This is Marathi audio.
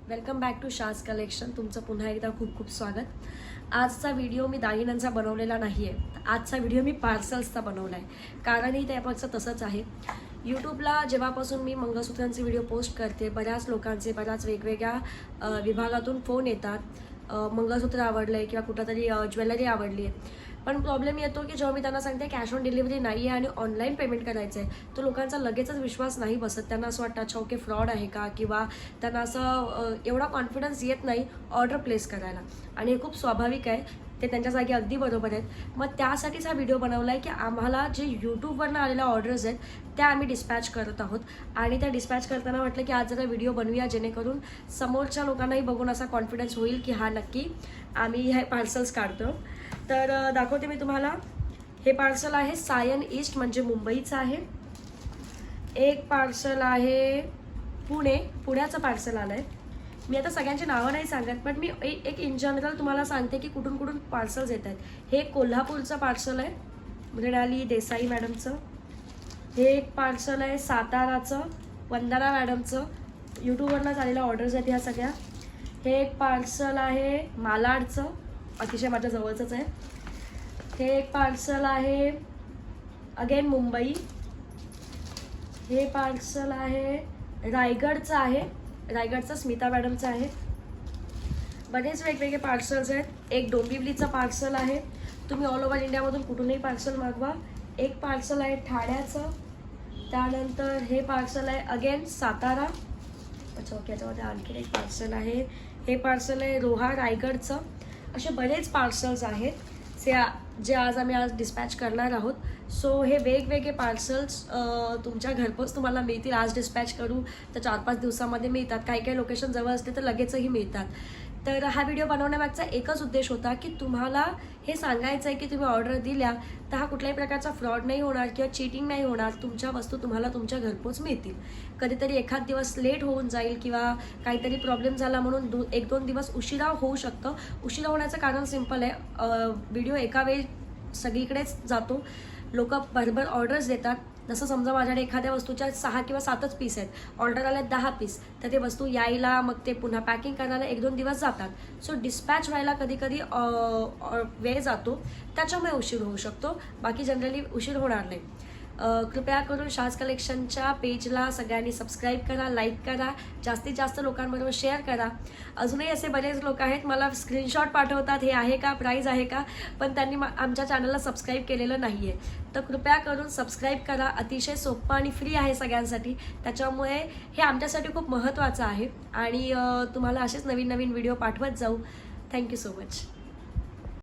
वेलकम बॅक टू शाज कलेक्शन. तुमचं पुन्हा एकदा खूप खूप स्वागत. आजचा व्हिडिओ मी दागिन्यांचा बनवलेला नाही आहे. आजचा व्हिडिओ मी पार्सल्सचा बनवला आहे. कारणही त्यापासून तसंच आहे. यूट्यूबला जेव्हापासून मी मंगळसूत्रांचे व्हिडिओ पोस्ट करते, बऱ्याच लोकांचे बऱ्याच वेगवेगळ्या विभागातून फोन येतात. मंगळसूत्र आवडलं आहे किंवा कुठंतरी ज्वेलरी आवडली आहे. पण प्रॉब्लेम येतो की जेव्हा मी त्यांना सांगते कॅश ऑन डिलिव्हरी नाही आहे आणि ऑनलाईन पेमेंट करायचं आहे, तो लोकांचा लगेचच विश्वास नाही बसत. त्यांना असं वाटतं अच्छा ओके फ्रॉड आहे का, किंवा त्यांना असं एवढा कॉन्फिडन्स येत नाही ऑर्डर प्लेस करायला. आणि हे खूप स्वाभाविक आहे, ते त्यांच्या जागी अगदी बरोबर आहेत. मग त्यासाठीच हा व्हिडिओ बनवला आहे की आम्हाला जे यूट्यूबवरनं आलेल्या ऑर्डर्स आहेत त्या आम्ही डिस्पॅच करत आहोत. आणि त्या डिस्पॅच करताना म्हटलं की आज जरा व्हिडिओ बनवूया जेणेकरून समोरच्या लोकांनाही बघून असा कॉन्फिडन्स होईल की हा नक्की आम्ही हे पार्सल्स काढतो. तर दाखवते मी तुम्हाला. हे पार्सल आहे सायन ईस्ट म्हणजे मुंबईचं आहे. एक पार्सल आहे पुण्याचं पार्सल आलं आहे. मी आता सगळ्यांची नावं नाही सांगत, पण मी एक इन जनरल तुम्हाला सांगते की कुठून कुठून पार्सल्स येत आहेत. हे कोल्हापूरचं पार्सल आहे, मृणाली देसाई मॅडमचं. हे एक पार्सल आहे साताराचं, वंदना मॅडमचं. यूट्यूबवरनं आलेल्या ऑर्डर्स आहेत ह्या सगळ्या. हे एक पार्सल आहे मालाडचं, अतिशय माझ्या जवळचंच आहे. हे एक पार्सल आहे अगेन मुंबई. हे पार्सल आहे रायगडचं आहे, रायगडचं स्मिता मॅडमचं आहे. बरेच वेगवेगळे पार्सल्स आहेत. एक डोंबिवलीचं पार्सल आहे. तुम्ही ऑल ओव्हर इंडियामधून कुठूनही पार्सल मागवा. एक पार्सल आहे ठाण्याचं. त्यानंतर हे पार्सल आहे अगेन सातारा. अच्छा ओके, याच्यामध्ये आणखी एक पार्सल आहे. हे पार्सल आहे रोहा रायगडचं. असे बरेच पार्सल्स आहेत जे आज आम्ही डिस्पॅच करणार आहोत. सो हे वेगवेगळे पार्सल्स तुमच्या घरपोच तुम्हाला मिळतील. आज डिस्पॅच करू तर 4-5 दिवसामध्ये मिळतात. काही काही लोकेशन जवळ असते तर लगेचही मिळतात. तर हा व्हिडिओ बनवण्यामागचा एकच उद्देश होता की तुम्हाला हे सांगायचं आहे की तुम्ही ऑर्डर दिल्या तर हा कुठल्याही प्रकारचा फ्रॉड नाही होणार किंवा चीटिंग नाही होणार. तुमच्या वस्तू तुम्हाला तुमच्या घरपोच मिळतील. कधीतरी एखाद दिवस लेट होऊन जाईल किंवा काहीतरी प्रॉब्लेम झाला म्हणून 1-2 दिवस उशिरा होऊ शकतं. उशिरा होण्याचं कारण सिम्पल आहे, व्हिडिओ एका वेळी सगळीकडेच जातो. लोक भरभर ऑर्डर्स देतात. जसं समजा माझ्याकडे एखाद्या वस्तूच्या 6 किंवा 7च पीस आहेत, ऑर्डर आल्या 10 पीस, तर ते वस्तू यायला मग ते पुन्हा पॅकिंग करायला 1-2 दिवस जातात. सो डिस्पॅच व्हायला कधी कधी वेळ जातो, त्याच्यामुळे उशीर होऊ शकतो. बाकी जनरली उशीर होणार नाही. कृपया करून शाज कलेक्शनच्या पेजला सगळ्यांनी सबस्क्राईब करा, लाईक करा, जास्तीत जास्त लोकांबरोबर शेअर करा. अजूनही असे बरेच लोक आहेत मला स्क्रीनशॉट पाठवतात हे आहे का, प्राईज आहे का, पण त्यांनी आमच्या चॅनलला सबस्क्राईब केलेलं नाही आहे. तर कृपया करून सबस्क्राईब करा. अतिशय सोपं आणि फ्री आहे सगळ्यांसाठी. त्याच्यामुळे हे आमच्यासाठी खूप महत्त्वाचं आहे आणि तुम्हाला असेच नवीन नवीन व्हिडिओ पाठवत जाऊ. Thank you so much.